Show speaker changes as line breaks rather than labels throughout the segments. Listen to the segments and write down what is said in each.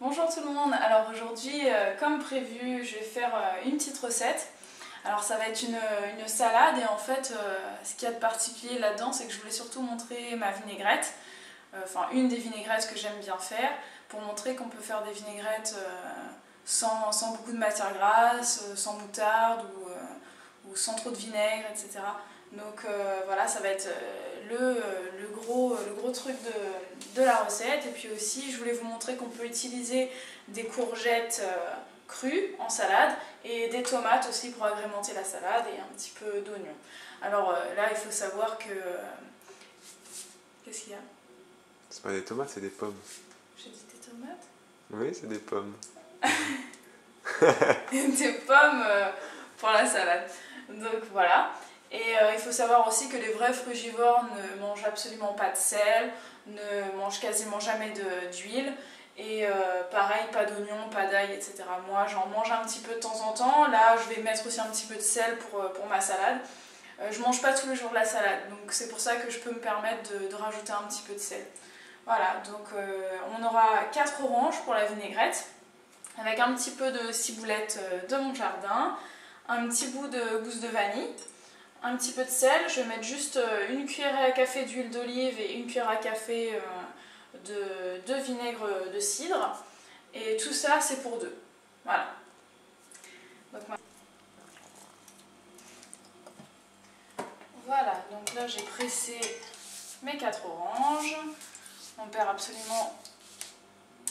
Bonjour tout le monde, alors aujourd'hui comme prévu je vais faire une petite recette. Alors ça va être une salade et en fait ce qu'il y a de particulier là-dedans c'est que je voulais surtout montrer ma vinaigrette, enfin une des vinaigrettes que j'aime bien faire pour montrer qu'on peut faire des vinaigrettes sans beaucoup de matière grasse, sans moutarde ou sans trop de vinaigre, etc. Donc voilà, ça va être le gros truc de la recette. Et puis aussi, je voulais vous montrer qu'on peut utiliser des courgettes crues en salade et des tomates aussi pour agrémenter la salade et un petit peu d'oignon. Alors là, il faut savoir que... Qu'est-ce qu'il y a?
C'est pas des tomates, c'est des pommes.
J'ai dit des tomates?
Oui, c'est des pommes.
Des pommes pour la salade. Donc voilà. Et il faut savoir aussi que les vrais frugivores ne mangent absolument pas de sel, ne mangent quasiment jamais d'huile. Et pareil, pas d'oignon, pas d'ail, etc. Moi, j'en mange un petit peu de temps en temps. Là, je vais mettre aussi un petit peu de sel pour ma salade. Je mange pas tous les jours de la salade, donc c'est pour ça que je peux me permettre de rajouter un petit peu de sel. Voilà, donc on aura 4 oranges pour la vinaigrette, avec un petit peu de ciboulette de mon jardin, un petit bout de gousse de vanille, un petit peu de sel. Je vais mettre juste une cuillère à café d'huile d'olive et une cuillère à café de vinaigre de cidre. Et tout ça, c'est pour deux. Voilà. Donc, voilà, donc là j'ai pressé mes 4 oranges. On perd absolument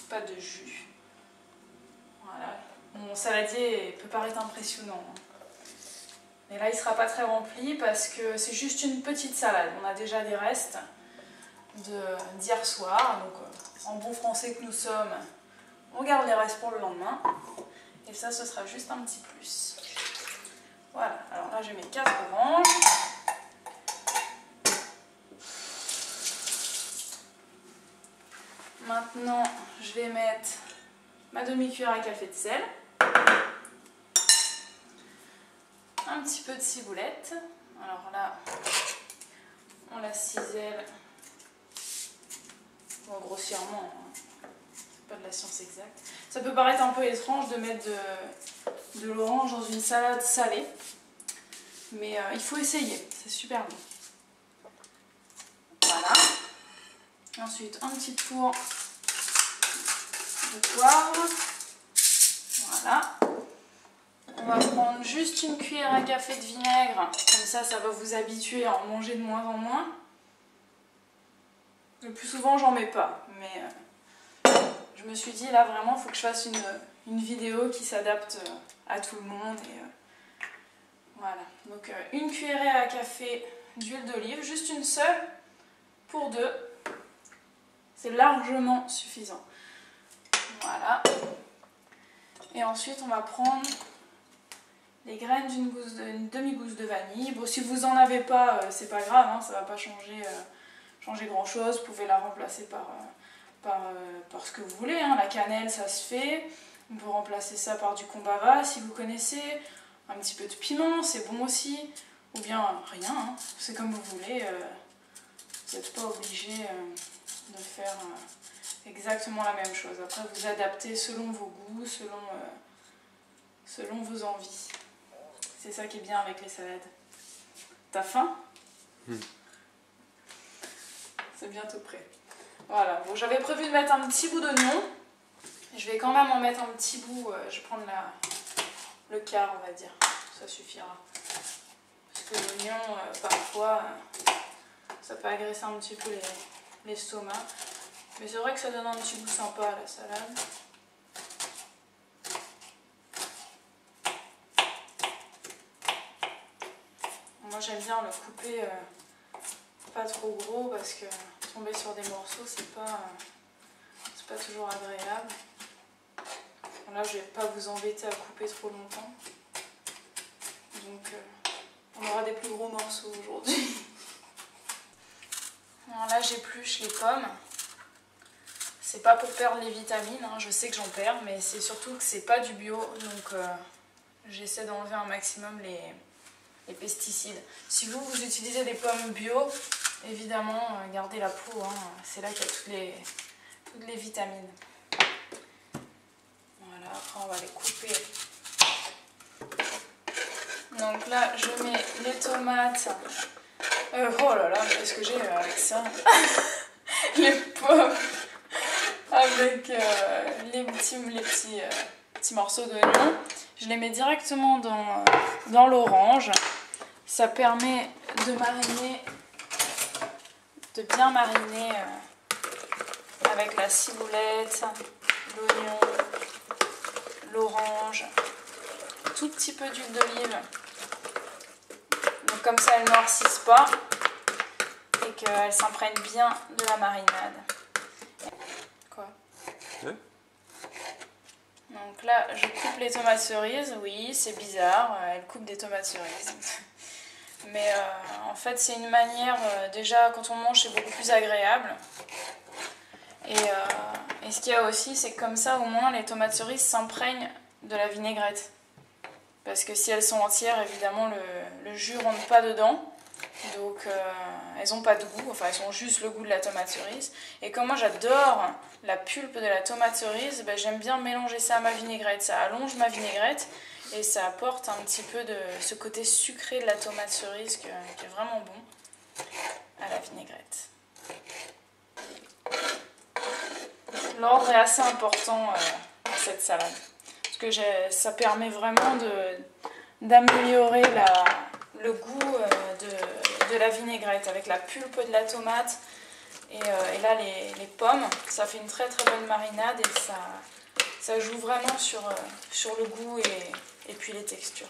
pas de jus. Voilà. Mon saladier peut paraître impressionnant. Mais là il ne sera pas très rempli parce que c'est juste une petite salade. On a déjà des restes d'hier soir. Donc en bon français que nous sommes, on garde les restes pour le lendemain. Et ça, ce sera juste un petit plus. Voilà, alors là j'ai mes 4 oranges. Maintenant, je vais mettre ma demi-cuillère à café de sel, un petit peu de ciboulette. Alors là, on la cisèle grossièrement, hein. C'est pas de la science exacte. Ça peut paraître un peu étrange de mettre de l'orange dans une salade salée, mais il faut essayer, c'est super bon. Voilà. Ensuite, un petit tour de poivre. Voilà. On va prendre juste une cuillère à café de vinaigre. Comme ça, ça va vous habituer à en manger de moins en moins. Le plus souvent, j'en mets pas. Mais je me suis dit, là, vraiment, il faut que je fasse une vidéo qui s'adapte à tout le monde. Et, voilà. Donc, une cuillerée à café d'huile d'olive. Juste une seule pour deux. C'est largement suffisant. Voilà. Et ensuite, on va prendre les graines d'une demi-gousse de vanille. Bon, si vous n'en avez pas, c'est pas grave, hein, ça ne va pas changer grand-chose. Vous pouvez la remplacer par ce que vous voulez. Hein. La cannelle, ça se fait. On peut remplacer ça par du combava, si vous connaissez. Un petit peu de piment, c'est bon aussi. Ou bien rien, hein. C'est comme vous voulez. Vous n'êtes pas obligé de faire exactement la même chose. Après, vous adaptez selon vos goûts, selon vos envies. C'est ça qui est bien avec les salades. T'as faim? C'est bientôt prêt. Voilà, bon, j'avais prévu de mettre un petit bout d'oignon. Je vais quand même en mettre un petit bout. Je vais prendre le quart, on va dire. Ça suffira. Parce que l'oignon, parfois, ça peut agresser un petit peu l'estomac. Mais c'est vrai que ça donne un petit goût sympa à la salade. Moi j'aime bien le couper pas trop gros parce que tomber sur des morceaux c'est pas toujours agréable. Là je vais pas vous embêter à couper trop longtemps. Donc on aura des plus gros morceaux aujourd'hui. Alors là j'épluche les pommes. C'est pas pour perdre les vitamines, hein. Je sais que j'en perds, mais c'est surtout que c'est pas du bio, donc j'essaie d'enlever un maximum les pesticides. Si vous utilisez des pommes bio, évidemment, gardez la peau, hein. C'est là qu'il y a toutes les vitamines. Voilà, après on va les couper. Donc là, je mets les tomates. Oh là là, qu'est-ce que j'ai avec ça? Les pommes avec les petits morceaux d'oignon. Je les mets directement dans l'orange. Ça permet de mariner, de bien mariner avec la ciboulette, l'oignon, l'orange, tout petit peu d'huile d'olive. Donc comme ça, elles ne noircissent pas et qu'elles s'imprègnent bien de la marinade. Quoi?
Ouais.
Donc là, je coupe les tomates cerises. Oui, c'est bizarre, elle coupe des tomates cerises. Mais en fait, c'est une manière, déjà, quand on mange, c'est beaucoup plus agréable. Et ce qu'il y a aussi, c'est que comme ça, au moins, les tomates cerises s'imprègnent de la vinaigrette. Parce que si elles sont entières, évidemment, le jus ne rentre pas dedans. Donc, elles n'ont pas de goût. Enfin, elles ont juste le goût de la tomate cerise. Et comme moi, j'adore la pulpe de la tomate cerise, ben, j'aime bien mélanger ça à ma vinaigrette. Ça allonge ma vinaigrette et ça apporte un petit peu de ce côté sucré de la tomate cerise qui est vraiment bon à la vinaigrette. L'ordre est assez important dans cette salade. Parce que ça permet vraiment d'améliorer le goût de la vinaigrette avec la pulpe de la tomate. Et là, les pommes, ça fait une très très bonne marinade et ça joue vraiment sur le goût et puis les textures.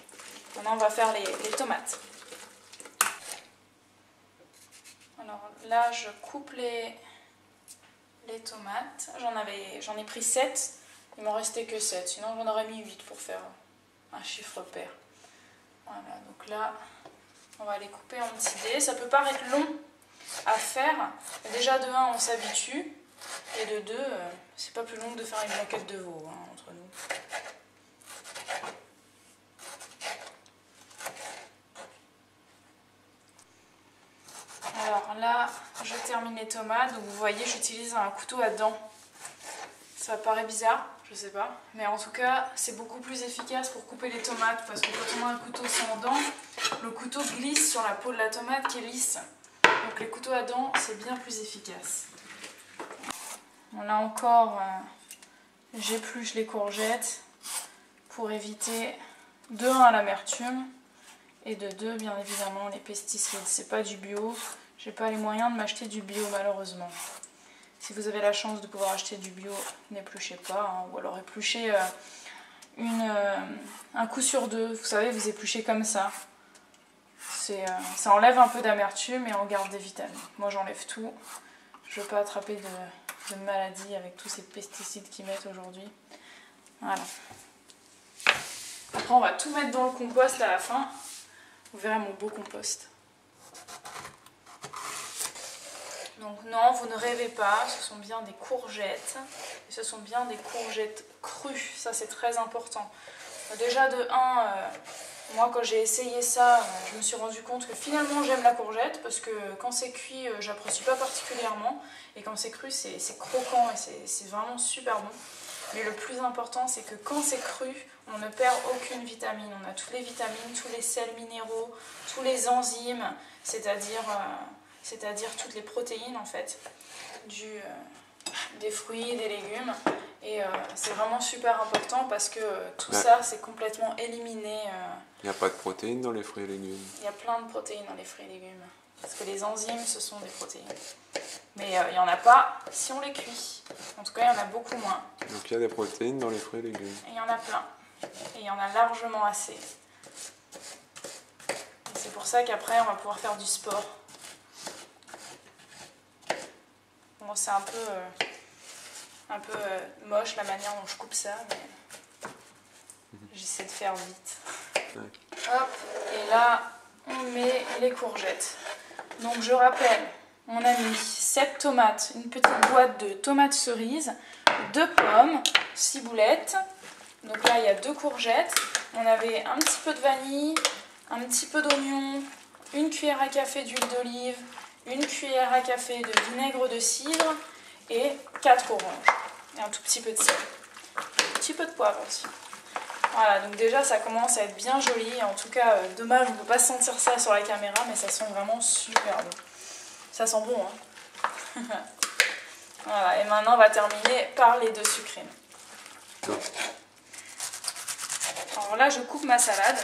Maintenant, on va faire les tomates. Alors là, je coupe les tomates. J'en ai pris 7. Il m'en restait que 7. Sinon, j'en aurais mis 8 pour faire un chiffre pair. Voilà, donc là, on va les couper en petits dés. Ça peut paraître long à faire. Déjà, de 1, on s'habitue. Et de 2, c'est pas plus long que de faire une blanquette de veau, hein, entre nous. Alors là, je termine les tomates. Donc vous voyez, j'utilise un couteau à dents. Ça paraît bizarre, je sais pas. Mais en tout cas, c'est beaucoup plus efficace pour couper les tomates. Parce que quand on a un couteau sans dents, le couteau glisse sur la peau de la tomate qui est lisse. Donc les couteaux à dents, c'est bien plus efficace. Bon, là encore, j'épluche les courgettes pour éviter de 1 l'amertume et de 2 bien évidemment les pesticides. C'est pas du bio, j'ai pas les moyens de m'acheter du bio malheureusement. Si vous avez la chance de pouvoir acheter du bio, n'épluchez pas, hein, ou alors épluchez un coup sur 2. Vous savez, vous épluchez comme ça. Ça enlève un peu d'amertume et on garde des vitamines. Moi j'enlève tout, je veux pas attraper de maladies avec tous ces pesticides qu'ils mettent aujourd'hui. Voilà. Après on va tout mettre dans le compost à la fin. Vous verrez mon beau compost. Donc non, vous ne rêvez pas, ce sont bien des courgettes. Et ce sont bien des courgettes crues, ça c'est très important. Déjà de 1, moi quand j'ai essayé ça, je me suis rendu compte que finalement j'aime la courgette. Parce que quand c'est cuit, j'apprécie pas particulièrement. Et quand c'est cru, c'est croquant et c'est vraiment super bon. Mais le plus important, c'est que quand c'est cru, on ne perd aucune vitamine. On a toutes les vitamines, tous les sels minéraux, tous les enzymes, c'est-à-dire toutes les protéines en fait, des fruits, des légumes. Et c'est vraiment super important parce que tout ça, c'est complètement éliminé.
Il n'y a pas de protéines dans les fruits et légumes.
Il y a plein de protéines dans les fruits et légumes. Parce que les enzymes, ce sont des protéines. Mais il n'y en a pas si on les cuit. En tout cas, il y en a beaucoup moins.
Donc il y a des protéines dans les fruits et légumes.
Et il y en a plein. Et il y en a largement assez. Et c'est pour ça qu'après, on va pouvoir faire du sport. Bon, c'est un peu moche la manière dont je coupe ça, mais j'essaie de faire vite.
Ouais.
Hop, et là, on met les courgettes. Donc je rappelle, on a mis 7 tomates, une petite boîte de tomates cerises, 2 pommes, ciboulettes. Donc là, il y a 2 courgettes. On avait un petit peu de vanille, un petit peu d'oignon, une cuillère à café d'huile d'olive, une cuillère à café de vinaigre de cidre et 4 oranges. Et un tout petit peu de sel. Petit petit peu de poivre aussi. Voilà, donc déjà ça commence à être bien joli. En tout cas, dommage, on ne peut pas sentir ça sur la caméra, mais ça sent vraiment super bon. Ça sent bon, hein. Voilà, et maintenant on va terminer par les 2 sucrines. Alors là, je coupe ma salade.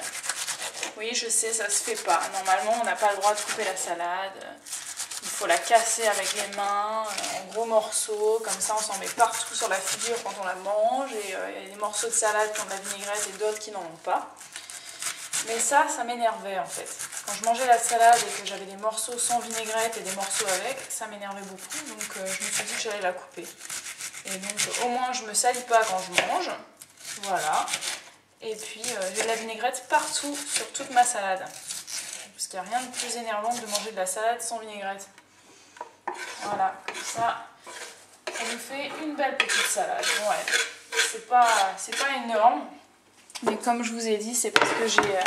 Oui, je sais, ça se fait pas. Normalement, on n'a pas le droit de couper la salade. Il faut la casser avec les mains, en gros morceaux. Comme ça, on s'en met partout sur la figure quand on la mange. Et il y a des morceaux de salade qui ont de la vinaigrette et d'autres qui n'en ont pas. Mais ça m'énervait en fait. Quand je mangeais la salade et que j'avais des morceaux sans vinaigrette et des morceaux avec, ça m'énervait beaucoup. Donc je me suis dit que j'allais la couper. Et donc au moins, je me salis pas quand je mange. Voilà. Et puis j'ai de la vinaigrette partout sur toute ma salade. Parce qu'il n'y a rien de plus énervant que de manger de la salade sans vinaigrette. Voilà, comme ça nous fait une belle petite salade. Ouais, c'est pas énorme. Mais comme je vous ai dit, c'est parce que j'ai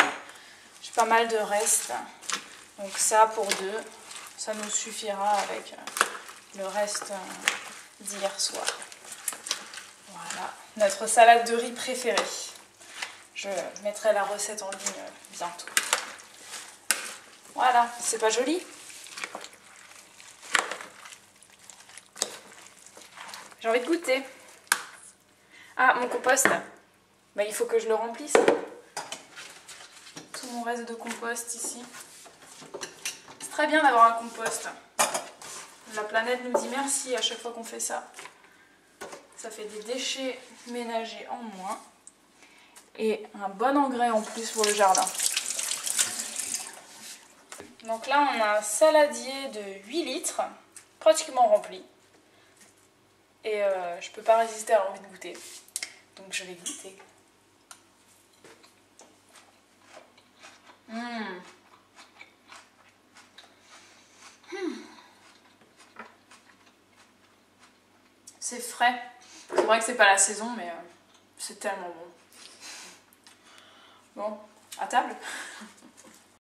pas mal de restes. Donc ça pour 2, ça nous suffira avec le reste d'hier soir. Voilà, notre salade de riz préférée. Je mettrai la recette en ligne bientôt. Voilà, c'est pas joli? J'ai envie de goûter. Ah, mon compost. Bah, il faut que je le remplisse. Tout mon reste de compost ici. C'est très bien d'avoir un compost. La planète nous dit merci à chaque fois qu'on fait ça. Ça fait des déchets ménagers en moins. Et un bon engrais en plus pour le jardin. Donc là, on a un saladier de 8 litres, pratiquement rempli. Et je peux pas résister à l'envie de goûter. Donc je vais goûter. C'est frais. C'est vrai que c'est pas la saison, mais c'est tellement bon. Bon, à table.